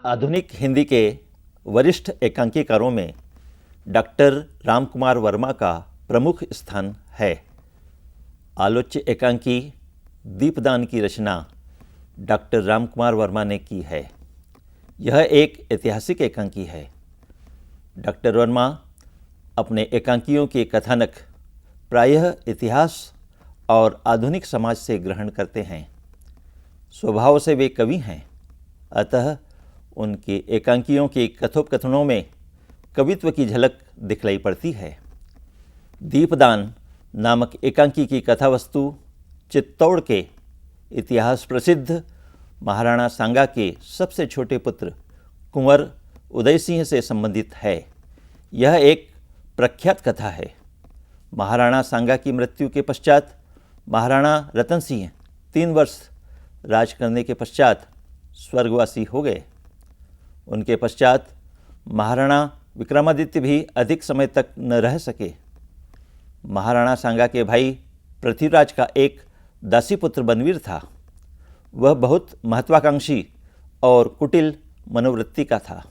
आधुनिक हिंदी के वरिष्ठ एकांकीकारों में डॉक्टर रामकुमार वर्मा का प्रमुख स्थान है। आलोच्य एकांकी दीपदान की रचना डॉक्टर रामकुमार वर्मा ने की है। यह एक ऐतिहासिक एकांकी है। डॉक्टर वर्मा अपने एकांकियों के कथानक प्रायः इतिहास और आधुनिक समाज से ग्रहण करते हैं। स्वभाव से वे कवि हैं, अतः उनके एकांकियों के कथोपकथनों में कवित्व की झलक दिखलाई पड़ती है। दीपदान नामक एकांकी की कथावस्तु चित्तौड़ के इतिहास प्रसिद्ध महाराणा सांगा के सबसे छोटे पुत्र कुंवर उदय सिंह से संबंधित है। यह एक प्रख्यात कथा है। महाराणा सांगा की मृत्यु के पश्चात महाराणा रतन सिंह 3 वर्ष राज करने के पश्चात स्वर्गवासी हो गए। उनके पश्चात महाराणा विक्रमादित्य भी अधिक समय तक न रह सके। महाराणा सांगा के भाई पृथ्वीराज का एक दासी पुत्र बनवीर था। वह बहुत महत्वाकांक्षी और कुटिल मनोवृत्ति का था।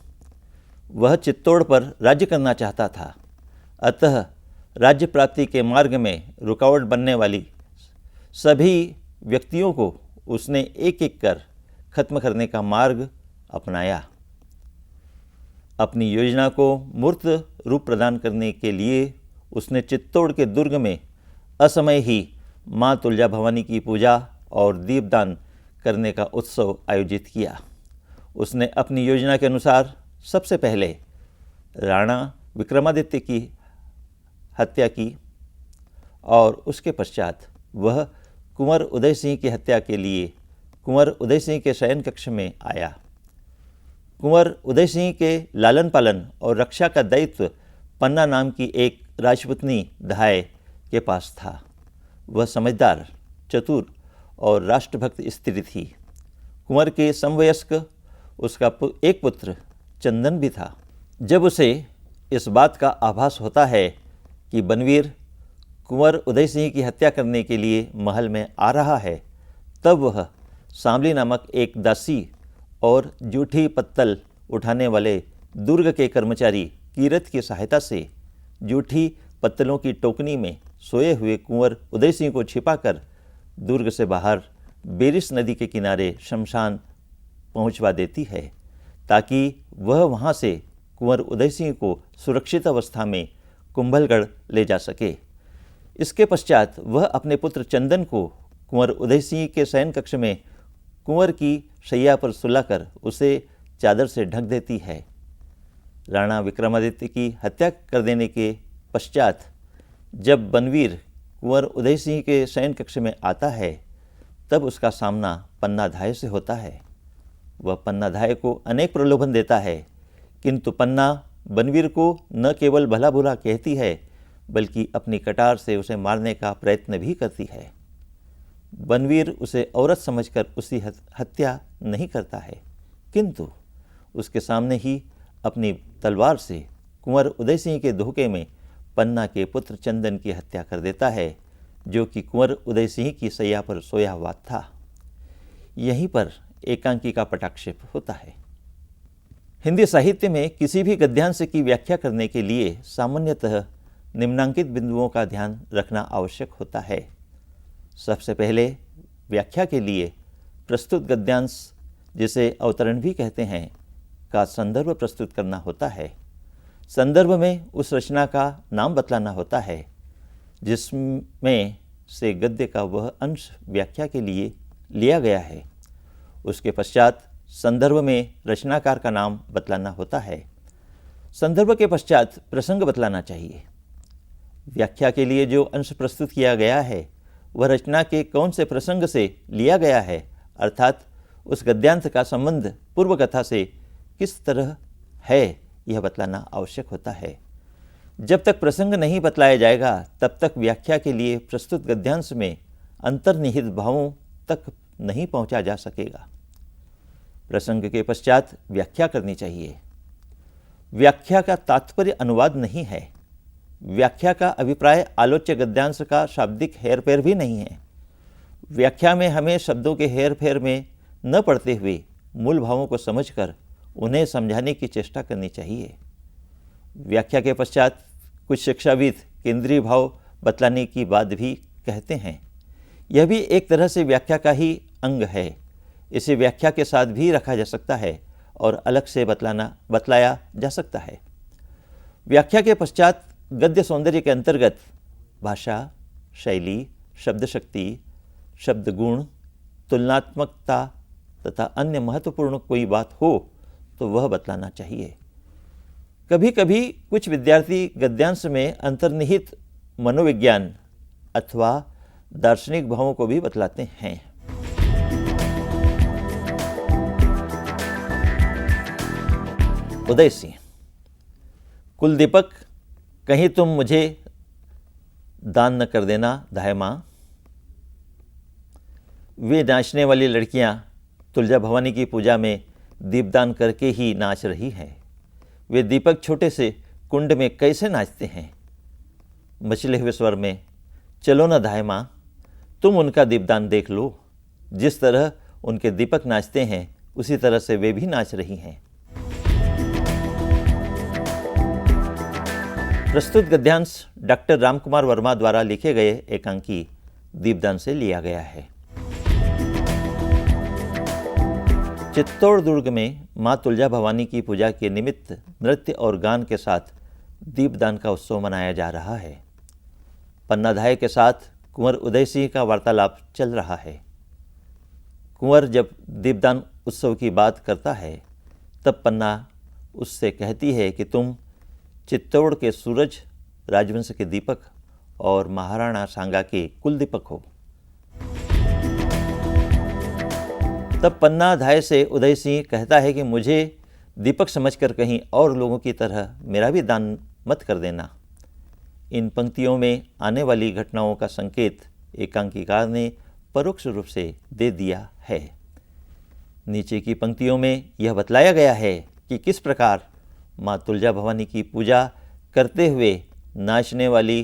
वह चित्तौड़ पर राज्य करना चाहता था, अतः राज्य प्राप्ति के मार्ग में रुकावट बनने वाली सभी व्यक्तियों को उसने एक एक कर खत्म करने का मार्ग अपनाया। अपनी योजना को मूर्त रूप प्रदान करने के लिए उसने चित्तौड़ के दुर्ग में असमय ही माँ तुलजा भवानी की पूजा और दीपदान करने का उत्सव आयोजित किया। उसने अपनी योजना के अनुसार सबसे पहले राणा विक्रमादित्य की हत्या की और उसके पश्चात वह कुंवर उदय सिंह की हत्या के लिए कुंवर उदय सिंह के शयन कक्ष में आया। कुंवर उदय सिंह के लालन पालन और रक्षा का दायित्व पन्ना नाम की एक राजपुतनी दहाय के पास था। वह समझदार, चतुर और राष्ट्रभक्त स्त्री थी। कुंवर के समवयस्क उसका एक पुत्र चंदन भी था। जब उसे इस बात का आभास होता है कि बनवीर कुंवर उदय सिंह की हत्या करने के लिए महल में आ रहा है, तब वह सांबली नामक एक दासी और जूठी पत्तल उठाने वाले दुर्ग के कर्मचारी कीरत की सहायता से जूठी पत्तलों की टोकनी में सोए हुए कुंवर उदय सिंह को छिपाकर दुर्ग से बाहर बेरिस नदी के किनारे शमशान पहुंचवा देती है, ताकि वह वहां से कुंवर उदय सिंह को सुरक्षित अवस्था में कुंभलगढ़ ले जा सके। इसके पश्चात वह अपने पुत्र चंदन को कुंवर उदय सिंह के शयन कक्ष में कुंवर की शैया पर सुलाकर उसे चादर से ढक देती है। राणा विक्रमादित्य की हत्या कर देने के पश्चात जब बनवीर कुंवर उदय सिंह के शयन कक्ष में आता है, तब उसका सामना पन्नाधाय से होता है। वह पन्नाधाय को अनेक प्रलोभन देता है, किंतु पन्ना बनवीर को न केवल भला बुरा कहती है, बल्कि अपनी कटार से उसे मारने का प्रयत्न भी करती है। बनवीर उसे औरत समझकर उसकी हत्या नहीं करता है, किंतु उसके सामने ही अपनी तलवार से कुंवर उदय सिंह के धोखे में पन्ना के पुत्र चंदन की हत्या कर देता है, जो कि कुंवर उदय सिंह की शैया पर सोया हुआ था। यहीं पर एकांकी का पटाक्षेप होता है। हिंदी साहित्य में किसी भी गद्यांश की व्याख्या करने के लिए सामान्यतः निम्नांकित बिंदुओं का ध्यान रखना आवश्यक होता है। सबसे पहले व्याख्या के लिए प्रस्तुत गद्यांश, जिसे अवतरण भी कहते हैं, का संदर्भ प्रस्तुत करना होता है। संदर्भ में उस रचना का नाम बतलाना होता है जिसमें से गद्य का वह अंश व्याख्या के लिए लिया गया है। उसके पश्चात संदर्भ में रचनाकार का नाम बतलाना होता है। संदर्भ के पश्चात प्रसंग बतलाना चाहिए। व्याख्या के लिए जो अंश प्रस्तुत किया गया है वह रचना के कौन से प्रसंग से लिया गया है, अर्थात उस गद्यांश का संबंध पूर्व कथा से किस तरह है, यह बतलाना आवश्यक होता है। जब तक प्रसंग नहीं बतलाया जाएगा, तब तक व्याख्या के लिए प्रस्तुत गद्यांश में अंतर्निहित भावों तक नहीं पहुंचा जा सकेगा। प्रसंग के पश्चात व्याख्या करनी चाहिए। व्याख्या का तात्पर्य अनुवाद नहीं है। व्याख्या का अभिप्राय आलोच्य गद्यांश का शाब्दिक हेरफेर भी नहीं है। व्याख्या में हमें शब्दों के हेरफेर में न पड़ते हुए मूल भावों को समझकर उन्हें समझाने की चेष्टा करनी चाहिए। व्याख्या के पश्चात कुछ शिक्षाविद केंद्रीय भाव बतलाने की बात भी कहते हैं। यह भी एक तरह से व्याख्या का ही अंग है। इसे व्याख्या के साथ भी रखा जा सकता है और अलग से बतलाया जा सकता है। व्याख्या के पश्चात गद्य सौंदर्य के अंतर्गत भाषा, शैली, शब्द शक्ति, शब्द गुण, तुलनात्मकता तथा अन्य महत्वपूर्ण कोई बात हो तो वह बतलाना चाहिए। कभी कभी कुछ विद्यार्थी गद्यांश में अंतर्निहित मनोविज्ञान अथवा दार्शनिक भावों को भी बतलाते हैं। उदय सिंह। कुलदीपक, कहीं तुम मुझे दान न कर देना दाय माँ। वे नाचने वाली लड़कियां तुलजा भवानी की पूजा में दीपदान करके ही नाच रही हैं। वे दीपक छोटे से कुंड में कैसे नाचते हैं। मचले हुए स्वर में, चलो न दाय माँ, तुम उनका दीपदान देख लो। जिस तरह उनके दीपक नाचते हैं उसी तरह से वे भी नाच रही हैं। प्रस्तुत गद्यांश डॉक्टर रामकुमार वर्मा द्वारा लिखे गए एकांकी दीपदान से लिया गया है। चित्तौड़ दुर्ग में मां तुलजा भवानी की पूजा के निमित्त नृत्य और गान के साथ दीपदान का उत्सव मनाया जा रहा है। पन्नाधाय के साथ कुंवर उदय सिंह का वार्तालाप चल रहा है। कुंवर जब दीपदान उत्सव की बात करता है तब पन्ना उससे कहती है कि तुम चित्तौड़ के सूरज राजवंश के दीपक और महाराणा सांगा के कुलदीपक हो। तब पन्ना धाय से उदय सिंह कहता है कि मुझे दीपक समझकर कहीं और लोगों की तरह मेरा भी दान मत कर देना। इन पंक्तियों में आने वाली घटनाओं का संकेत एकांकीकार ने परोक्ष रूप से दे दिया है। नीचे की पंक्तियों में यह बतलाया गया है कि किस प्रकार माँ तुलजा भवानी की पूजा करते हुए नाचने वाली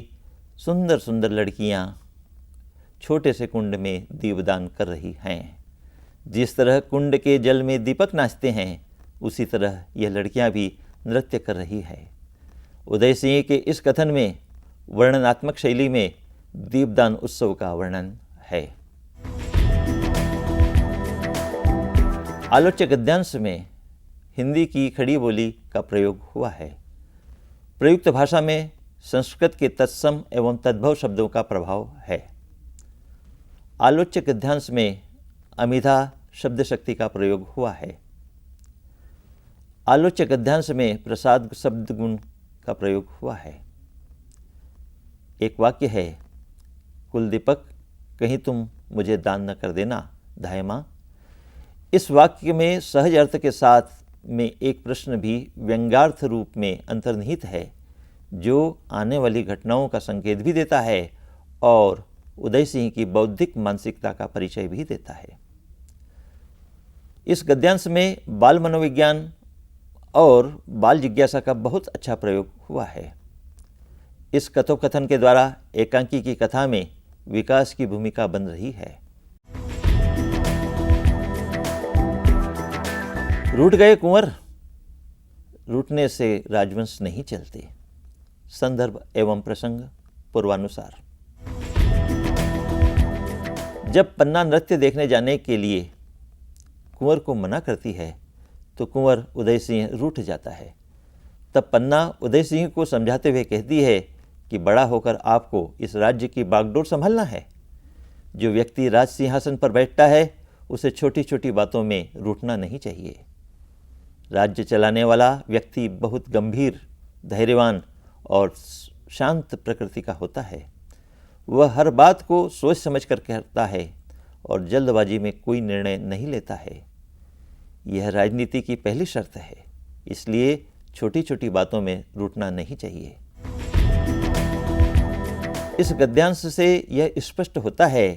सुंदर सुंदर लड़कियाँ छोटे से कुंड में दीपदान कर रही हैं। जिस तरह कुंड के जल में दीपक नाचते हैं उसी तरह यह लड़कियाँ भी नृत्य कर रही है। उदय सिंह के इस कथन में वर्णनात्मक शैली में दीपदान उत्सव का वर्णन है। आलोच्य गद्यांश में हिंदी की खड़ी बोली का प्रयोग हुआ है। प्रयुक्त भाषा में संस्कृत के तत्सम एवं तद्भव शब्दों का प्रभाव है। आलोच्य गद्यांश में अमिधा शब्द शक्ति का प्रयोग हुआ है। आलोच्य गद्यांश में प्रसाद शब्द गुण का प्रयोग हुआ है। एक वाक्य है, कुलदीपक, कहीं तुम मुझे दान न कर देना दाय माँ। इस वाक्य में सहज अर्थ के साथ में एक प्रश्न भी व्यंग्यार्थ रूप में अंतर्निहित है, जो आने वाली घटनाओं का संकेत भी देता है और उदय सिंह की बौद्धिक मानसिकता का परिचय भी देता है। इस गद्यांश में बाल मनोविज्ञान और बाल जिज्ञासा का बहुत अच्छा प्रयोग हुआ है। इस कथोकथन के द्वारा एकांकी की कथा में विकास की भूमिका बन रही है। रूठ गए कुंवर, रूठने से राजवंश नहीं चलते। संदर्भ एवं प्रसंग पूर्वानुसार। जब पन्ना नृत्य देखने जाने के लिए कुंवर को मना करती है तो कुंवर उदय सिंह रूठ जाता है। तब पन्ना उदय सिंह को समझाते हुए कहती है कि बड़ा होकर आपको इस राज्य की बागडोर संभालना है। जो व्यक्ति राज सिंहासन पर बैठता है उसे छोटी छोटी बातों में रूठना नहीं चाहिए। राज्य चलाने वाला व्यक्ति बहुत गंभीर, धैर्यवान और शांत प्रकृति का होता है। वह हर बात को सोच समझ कर करता है और जल्दबाजी में कोई निर्णय नहीं लेता है। यह राजनीति की पहली शर्त है, इसलिए छोटी छोटी बातों में रूठना नहीं चाहिए। इस गद्यांश से यह स्पष्ट होता है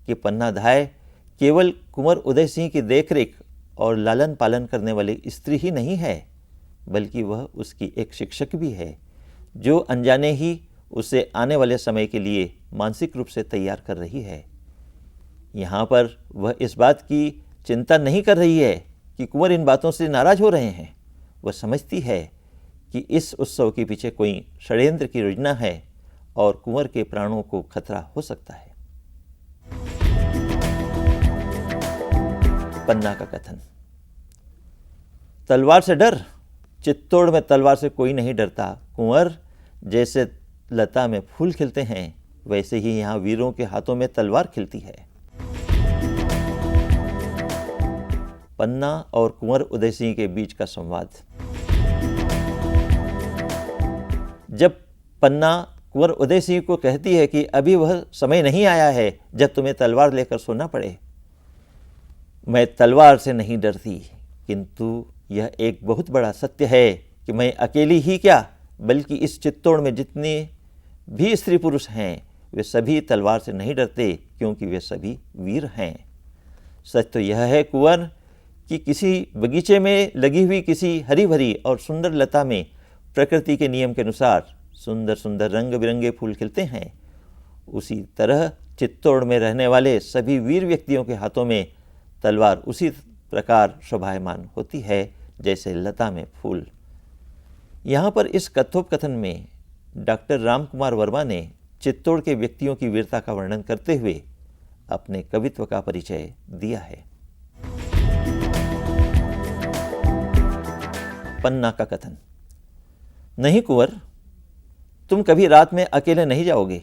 कि पन्नाधाय केवल कुंवर उदय सिंह की देखरेख और लालन पालन करने वाली स्त्री ही नहीं है, बल्कि वह उसकी एक शिक्षक भी है, जो अनजाने ही उसे आने वाले समय के लिए मानसिक रूप से तैयार कर रही है। यहाँ पर वह इस बात की चिंता नहीं कर रही है कि कुंवर इन बातों से नाराज हो रहे हैं। वह समझती है कि इस उत्सव के पीछे कोई षड्यंत्र की योजना है और कुंवर के प्राणों को खतरा हो सकता है। पन्ना का कथन। तलवार से डर? चित्तौड़ में तलवार से कोई नहीं डरता। कुंवर, जैसे लता में फूल खिलते हैं वैसे ही यहाँ वीरों के हाथों में तलवार खिलती है। पन्ना और कुंवर उदय सिंह के बीच का संवाद। जब पन्ना कुंवर उदय सिंह को कहती है कि अभी वह समय नहीं आया है जब तुम्हें तलवार लेकर सोना पड़े। मैं तलवार से नहीं डरती, किंतु यह एक बहुत बड़ा सत्य है कि मैं अकेली ही क्या बल्कि इस चित्तौड़ में जितने भी स्त्री पुरुष हैं वे सभी तलवार से नहीं डरते, क्योंकि वे सभी वीर हैं। सच तो यह है कुंवर कि किसी बगीचे में लगी हुई किसी हरी भरी और सुंदर लता में प्रकृति के नियम के अनुसार सुंदर सुंदर रंग बिरंगे फूल खिलते हैं, उसी तरह चित्तौड़ में रहने वाले सभी वीर व्यक्तियों के हाथों में तलवार उसी प्रकार शोभायमान होती है जैसे लता में फूल। यहाँ पर इस कथोपकथन में डॉक्टर रामकुमार वर्मा ने चित्तौड़ के व्यक्तियों की वीरता का वर्णन करते हुए अपने कवित्व का परिचय दिया है। पन्ना का कथन। नहीं कुंवर, तुम कभी रात में अकेले नहीं जाओगे।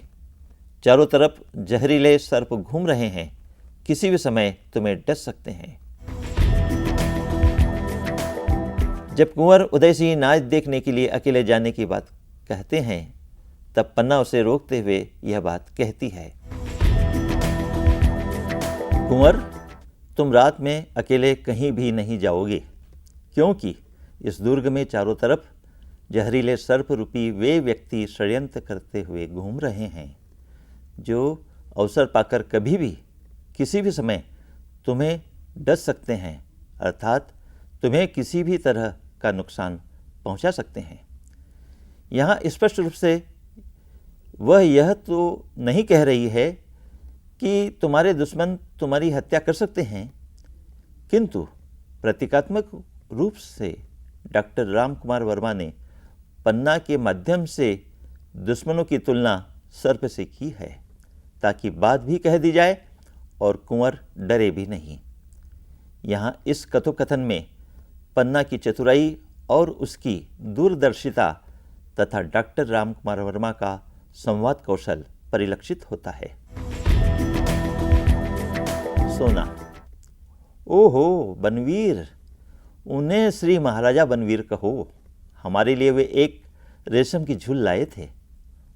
चारों तरफ जहरीले सर्प घूम रहे हैं, किसी भी समय तुम्हें डस सकते हैं। जब कुंवर उदय सिंह नाच देखने के लिए अकेले जाने की बात कहते हैं तब पन्ना उसे रोकते हुए यह बात कहती है। कुंवर, तुम रात में अकेले कहीं भी नहीं जाओगे, क्योंकि इस दुर्ग में चारों तरफ जहरीले सर्प रूपी वे व्यक्ति षड्यंत्र करते हुए घूम रहे हैं, जो अवसर पाकर कभी भी किसी भी समय तुम्हें डस सकते हैं, अर्थात तुम्हें किसी भी तरह का नुकसान पहुंचा सकते हैं। यहाँ स्पष्ट रूप से वह यह तो नहीं कह रही है कि तुम्हारे दुश्मन तुम्हारी हत्या कर सकते हैं, किंतु प्रतीकात्मक रूप से डॉक्टर रामकुमार वर्मा ने पन्ना के माध्यम से दुश्मनों की तुलना सर्प से की है, ताकि बात भी कह दी जाए और कुंवर डरे भी नहीं। यहाँ इस कथोकथन में पन्ना की चतुराई और उसकी दूरदर्शिता तथा डॉक्टर रामकुमार वर्मा का संवाद कौशल परिलक्षित होता है। सोना। ओहो बनवीर, उन्हें श्री महाराजा बनवीर कहो। हमारे लिए वे एक रेशम की झूल लाए थे।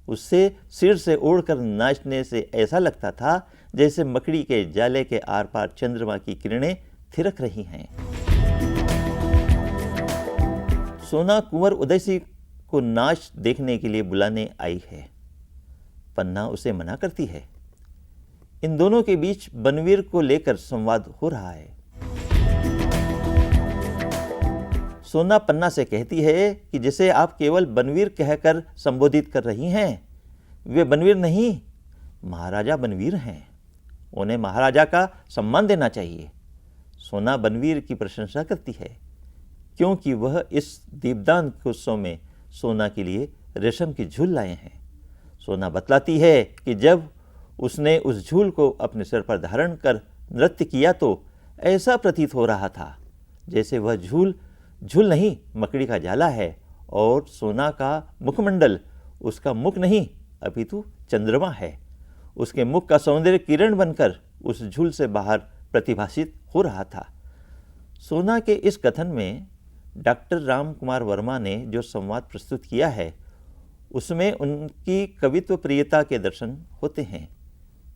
उससे सिर से ओढ़कर नाचने से ऐसा लगता था जैसे मकड़ी के जाले के आर पार चंद्रमा की किरणें थिरक रही हैं। सोना कुंवर उदय सिंह को नाच देखने के लिए बुलाने आई है। पन्ना उसे मना करती है। इन दोनों के बीच बनवीर को लेकर संवाद हो रहा है। सोना पन्ना से कहती है कि जिसे आप केवल बनवीर कहकर संबोधित कर रही हैं, वे बनवीर नहीं, महाराजा बनवीर हैं। उन्हें महाराजा का सम्मान देना चाहिए। सोना बनवीर की प्रशंसा करती है, क्योंकि वह इस दीपदान के उत्सव में सोना के लिए रेशम की झूल लाए हैं। सोना बतलाती है कि जब उसने उस झूल को अपने सिर पर धारण कर नृत्य किया तो ऐसा प्रतीत हो रहा था जैसे वह झूल नहीं मकड़ी का जाला है, और सोना का मुखमंडल उसका मुख नहीं अपितु चंद्रमा है। उसके मुख का सौंदर्य किरण बनकर उस झूल से बाहर प्रतिभासित हो रहा था। सोना के इस कथन में डॉक्टर रामकुमार वर्मा ने जो संवाद प्रस्तुत किया है उसमें उनकी कवित्व प्रियता के दर्शन होते हैं।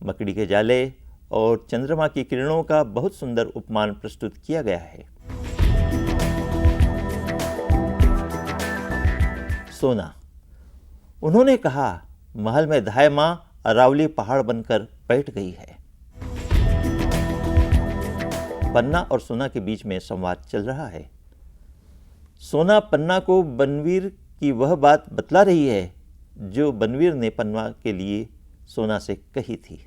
मकड़ी के जाले और चंद्रमा की किरणों का बहुत सुंदर उपमान प्रस्तुत किया गया है। सोना। उन्होंने कहा, महल में धाय मां अरावली पहाड़ बनकर बैठ गई है। पन्ना और सोना के बीच में संवाद चल रहा है। सोना पन्ना को बनवीर की वह बात बतला रही है जो बनवीर ने पन्ना के लिए सोना से कही थी।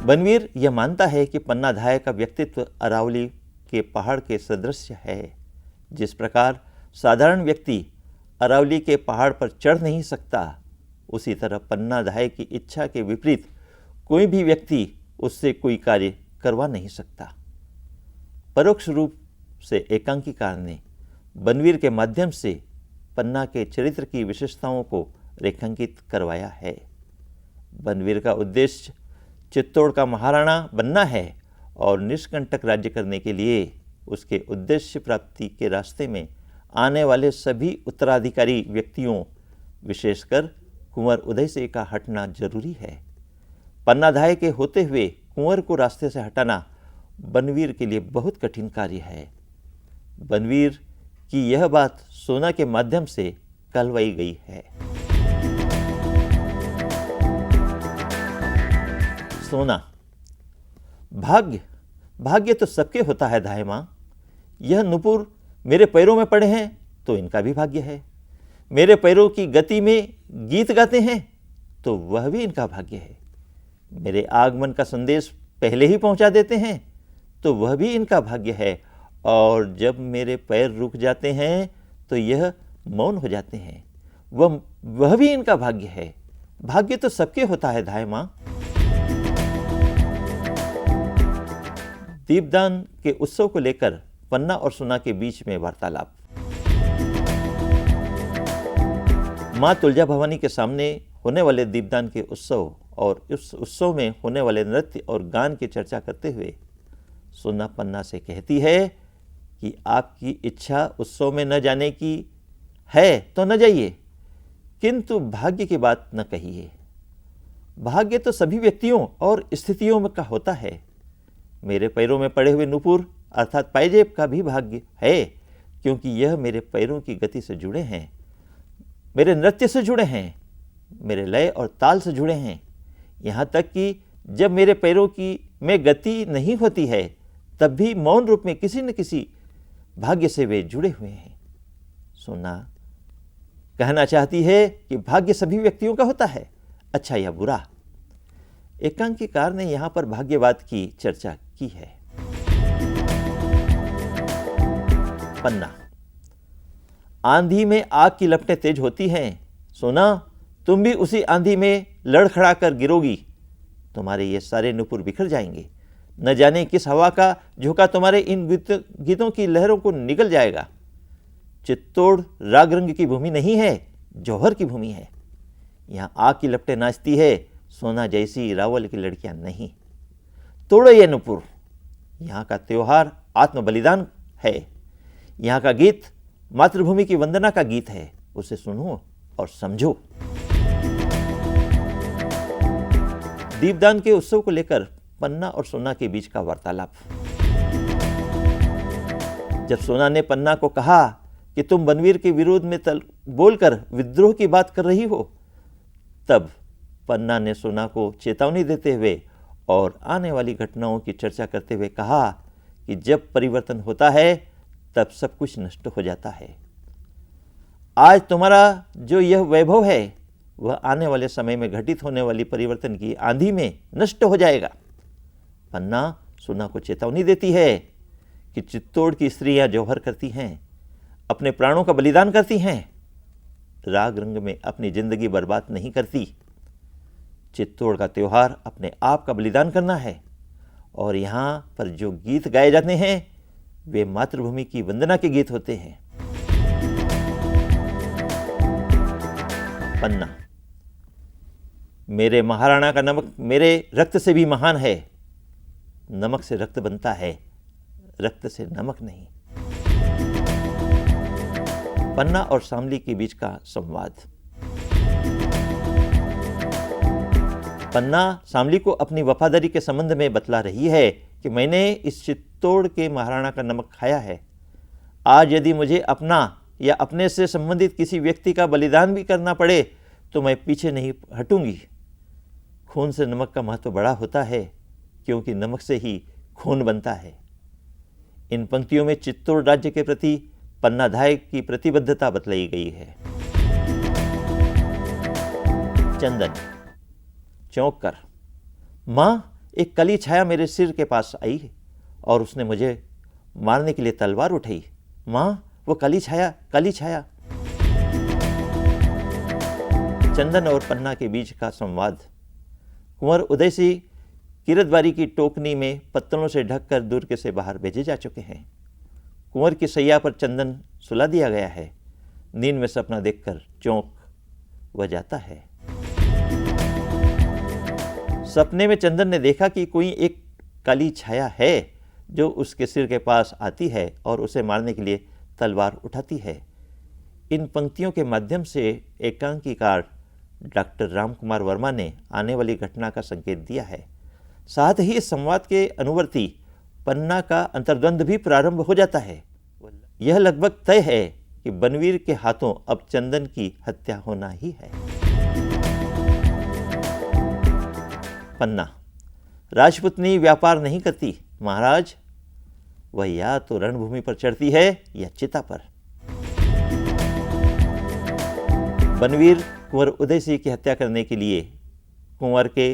बनवीर यह मानता है कि पन्नाधाय का व्यक्तित्व अरावली के पहाड़ के सदृश है। जिस प्रकार साधारण व्यक्ति अरावली के पहाड़ पर चढ़ नहीं सकता, उसी तरह पन्नाधाय की इच्छा के विपरीत कोई भी व्यक्ति उससे कोई कार्य करवा नहीं सकता। परोक्ष रूप से एकांकीकार ने बनवीर के माध्यम से पन्ना के चरित्र की विशेषताओं को रेखांकित करवाया है। बनवीर का उद्देश्य चित्तौड़ का महाराणा बनना है और निष्कंटक राज्य करने के लिए उसके उद्देश्य प्राप्ति के रास्ते में आने वाले सभी उत्तराधिकारी व्यक्तियों, विशेषकर कुंवर उदयसिंह का हटना जरूरी है। पन्नाधाय के होते हुए कुंवर को रास्ते से हटाना बनवीर के लिए बहुत कठिन कार्य है। बनवीर की यह बात सोना के माध्यम से कहलवाई गई है। सोना, भाग्य तो सबके होता है धाय माँ। यह नुपुर मेरे पैरों में पड़े हैं तो इनका भी भाग्य है। मेरे पैरों की गति में गीत गाते हैं तो वह भी इनका भाग्य है। मेरे आगमन का संदेश पहले ही पहुंचा देते हैं तो वह भी इनका भाग्य है। और जब मेरे पैर रुक जाते हैं तो यह मौन हो जाते हैं, वह भी इनका भाग्य है। भाग्य तो सबके होता है धाय माँ। दीपदान के उत्सव को लेकर पन्ना और सोना के बीच में वार्तालाप। माँ तुलजा भवानी के सामने होने वाले दीपदान के उत्सव और इस उत्सव में होने वाले नृत्य और गान की चर्चा करते हुए सोना पन्ना से कहती है कि आपकी इच्छा उत्सव में न जाने की है तो न जाइए, किंतु भाग्य की बात न कहिए। भाग्य तो सभी व्यक्तियों और स्थितियों में का होता है। मेरे पैरों में पड़े हुए नुपुर अर्थात पायजेब का भी भाग्य है, क्योंकि यह मेरे पैरों की गति से जुड़े हैं, मेरे नृत्य से जुड़े हैं, मेरे लय और ताल से जुड़े हैं। यहाँ तक कि जब मेरे पैरों की में गति नहीं होती है तब भी मौन रूप में किसी न किसी भाग्य से वे जुड़े हुए हैं। सोना कहना चाहती है कि भाग्य सभी व्यक्तियों का होता है, अच्छा या बुरा। एकांकीकार ने यहाँ पर भाग्यवाद की चर्चा की है। पन्ना, आंधी में आग की लपटें तेज होती हैं। सोना, तुम भी उसी आंधी में लड़खड़ा कर गिरोगी। तुम्हारे ये सारे नुपुर बिखर जाएंगे। न जाने किस हवा का झोंका तुम्हारे इन गीतों की लहरों को निगल जाएगा। चित्तौड़ राग रंग की भूमि नहीं है, जौहर की भूमि है। यहाँ आग की लपटें नाचती है, सोना जैसी रावल की लड़कियां नहीं। तोड़ो ये नुपुर। यहाँ का त्योहार आत्म बलिदान है। यहाँ का गीत मातृभूमि की वंदना का गीत है। उसे सुनो और समझो। दीपदान के उत्सव को लेकर पन्ना और सोना के बीच का वार्तालाप। जब सोना ने पन्ना को कहा कि तुम बनवीर के विरोध में बोलकर विद्रोह की बात कर रही हो, तब पन्ना ने सोना को चेतावनी देते हुए और आने वाली घटनाओं की चर्चा करते हुए कहा कि जब परिवर्तन होता है तब सब कुछ नष्ट हो जाता है। आज तुम्हारा जो यह वैभव है वह आने वाले समय में घटित होने वाली परिवर्तन की आंधी में नष्ट हो जाएगा। पन्ना सोना को चेतावनी देती है कि चित्तौड़ की स्त्रियां जौहर करती हैं, अपने प्राणों का बलिदान करती हैं, राग रंग में अपनी जिंदगी बर्बाद नहीं करती। चित्तौड़ का त्योहार अपने आप का बलिदान करना है और यहाँ पर जो गीत गाए जाते हैं वे मातृभूमि की वंदना के गीत होते हैं। पन्ना, मेरे महाराणा का नमक मेरे रक्त से भी महान है। नमक से रक्त बनता है, रक्त से नमक नहीं। पन्ना और शामली के बीच का संवाद। पन्ना शामली को अपनी वफादारी के संबंध में बतला रही है कि मैंने इस चित्तौड़ के महाराणा का नमक खाया है। आज यदि मुझे अपना या अपने से संबंधित किसी व्यक्ति का बलिदान भी करना पड़े तो मैं पीछे नहीं हटूंगी। खून से नमक का महत्व बड़ा होता है, क्योंकि नमक से ही खून बनता है। इन पंक्तियों में चित्तौड़ राज्य के प्रति पन्नाधाय की प्रतिबद्धता बतलाई गई है। चंदन, चौंक कर, माँ एक काली छाया मेरे सिर के पास आई और उसने मुझे मारने के लिए तलवार उठाई। माँ, वो काली छाया, काली छाया। चंदन और पन्ना के बीच का संवाद। कुंवर उदय सिंह किरतबारी की टोकनी में पत्तलों से ढककर दुर्ग से बाहर भेजे जा चुके हैं। कुंवर की सैया पर चंदन सुला दिया गया है। नींद में सपना देखकर चौंक वह जाता है। सपने में चंदन ने देखा कि कोई एक काली छाया है जो उसके सिर के पास आती है और उसे मारने के लिए तलवार उठाती है। इन पंक्तियों के माध्यम से एकांकीकार डॉक्टर रामकुमार वर्मा ने आने वाली घटना का संकेत दिया है। साथ ही इस संवाद के अनुवर्ती पन्ना का अंतर्द्वंद भी प्रारंभ हो जाता है। यह लगभग तय है कि बनवीर के हाथों अब चंदन की हत्या होना ही है। पन्ना। राजपुतनी व्यापार नहीं करती महाराज, वह या तो रणभूमि पर चढ़ती है या चिता पर। बनवीर कुंवर उदय सिंह की हत्या करने के लिए कुंवर के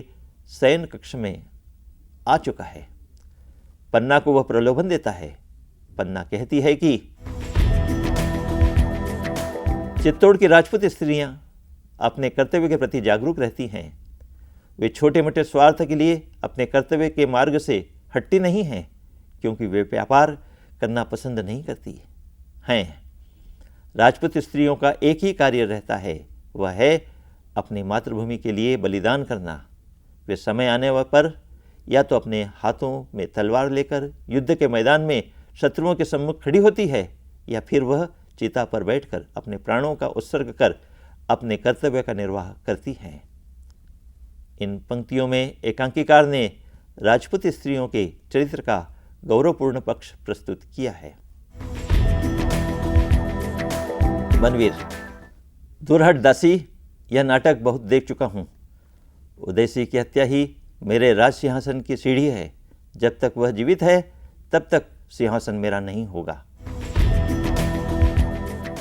शयन कक्ष में आ चुका है। पन्ना को वह प्रलोभन देता है। पन्ना कहती है कि चित्तौड़ की राजपूत स्त्रियां अपने कर्तव्य के प्रति जागरूक रहती हैं। वे छोटे मोटे स्वार्थ के लिए अपने कर्तव्य के मार्ग से हटती नहीं हैं, क्योंकि वे व्यापार करना पसंद नहीं करती हैं। राजपूत स्त्रियों का एक ही कार्य रहता है, वह है अपनी मातृभूमि के लिए बलिदान करना। वे समय आने पर या तो अपने हाथों में तलवार लेकर युद्ध के मैदान में शत्रुओं के सम्मुख खड़ी होती है, या फिर वह चिता पर बैठकर अपने प्राणों का उत्सर्ग कर अपने कर्तव्य का निर्वाह करती हैं। इन पंक्तियों में एकांकीकार ने राजपूत स्त्रियों के चरित्र का गौरवपूर्ण पक्ष प्रस्तुत किया है। बनवीर। दुरहट दासी, यह नाटक बहुत देख चुका हूँ। उदय सिंह की हत्या ही मेरे राज सिंहासन की सीढ़ी है। जब तक वह जीवित है तब तक सिंहासन मेरा नहीं होगा।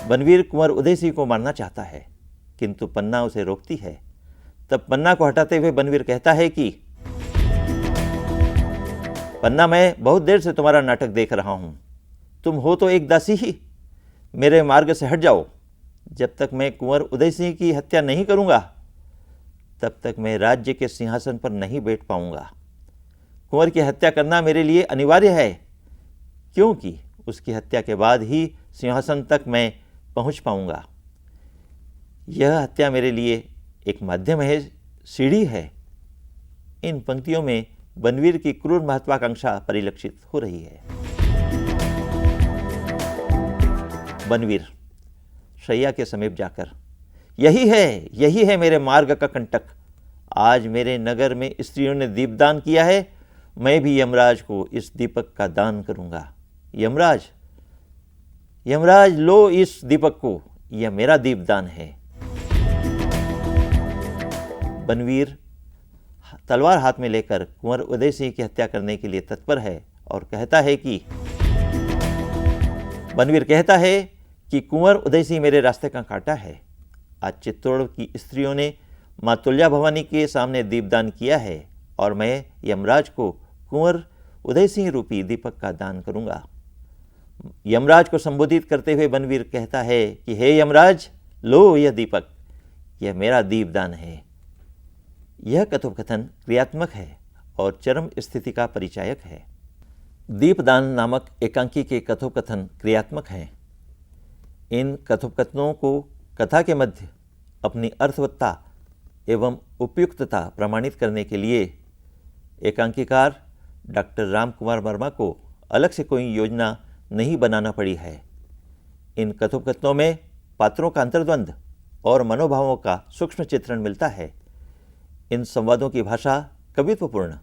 बनवीर कुंवर उदय सिंह को मारना चाहता है, किंतु पन्ना उसे रोकती है। तब पन्ना को हटाते हुए बनवीर कहता है कि पन्ना, मैं बहुत देर से तुम्हारा नाटक देख रहा हूँ। तुम हो तो एक दासी ही। मेरे मार्ग से हट जाओ। जब तक मैं कुंवर उदय सिंह की हत्या नहीं करूँगा तब तक मैं राज्य के सिंहासन पर नहीं बैठ पाऊँगा। कुंवर की हत्या करना मेरे लिए अनिवार्य है, क्योंकि उसकी हत्या के बाद ही सिंहासन तक मैं पहुँच पाऊँगा। यह हत्या मेरे लिए एक माध्यम है, सीढ़ी है। इन पंक्तियों में बनवीर की क्रूर महत्वाकांक्षा परिलक्षित हो रही है। बनवीर शैया के समीप जाकर, यही है मेरे मार्ग का कंटक। आज मेरे नगर में स्त्रियों ने दीपदान किया है, मैं भी यमराज को इस दीपक का दान करूंगा। यमराज, यमराज, लो इस दीपक को, यह मेरा दीपदान है। बनवीर तलवार हाथ में लेकर कुंवर उदय सिंह की हत्या करने के लिए तत्पर है और कहता है कि बनवीर कहता है कि कुंवर उदय सिंह मेरे रास्ते का कांटा है। आज चित्तौड़ की स्त्रियों ने माँ तुल्या भवानी के सामने दीपदान किया है और मैं यमराज को कुंवर उदय सिंह रूपी दीपक का दान करूंगा। यमराज को संबोधित करते हुए बनवीर कहता है कि हे यमराज, लो यह दीपक, यह मेरा दीपदान है। यह कथोपकथन क्रियात्मक है और चरम स्थिति का परिचायक है। दीपदान नामक एकांकी के कथोपकथन क्रियात्मक हैं। इन कथोपकथनों को कथा के मध्य अपनी अर्थवत्ता एवं उपयुक्तता प्रमाणित करने के लिए एकांकीकार डॉक्टर रामकुमार वर्मा को अलग से कोई योजना नहीं बनाना पड़ी है। इन कथोपकथनों में पात्रों का अंतर्द्वंद और मनोभावों का सूक्ष्म चित्रण मिलता है। इन संवादों की भाषा कवित्वपूर्ण,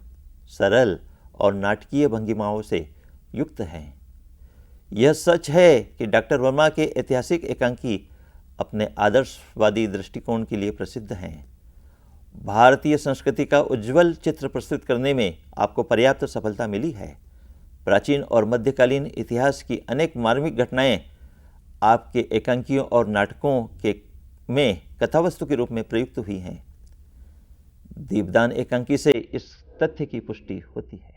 सरल और नाटकीय भंगिमाओं से युक्त हैं। यह सच है कि डॉक्टर वर्मा के ऐतिहासिक एकांकी अपने आदर्शवादी दृष्टिकोण के लिए प्रसिद्ध हैं। भारतीय संस्कृति का उज्जवल चित्र प्रस्तुत करने में आपको पर्याप्त सफलता मिली है। प्राचीन और मध्यकालीन इतिहास की अनेक मार्मिक घटनाएं आपके एकांकियों और नाटकों के में कथावस्तु के रूप में प्रयुक्त हुई हैं। दीपदान एकांकी से इस तथ्य की पुष्टि होती है।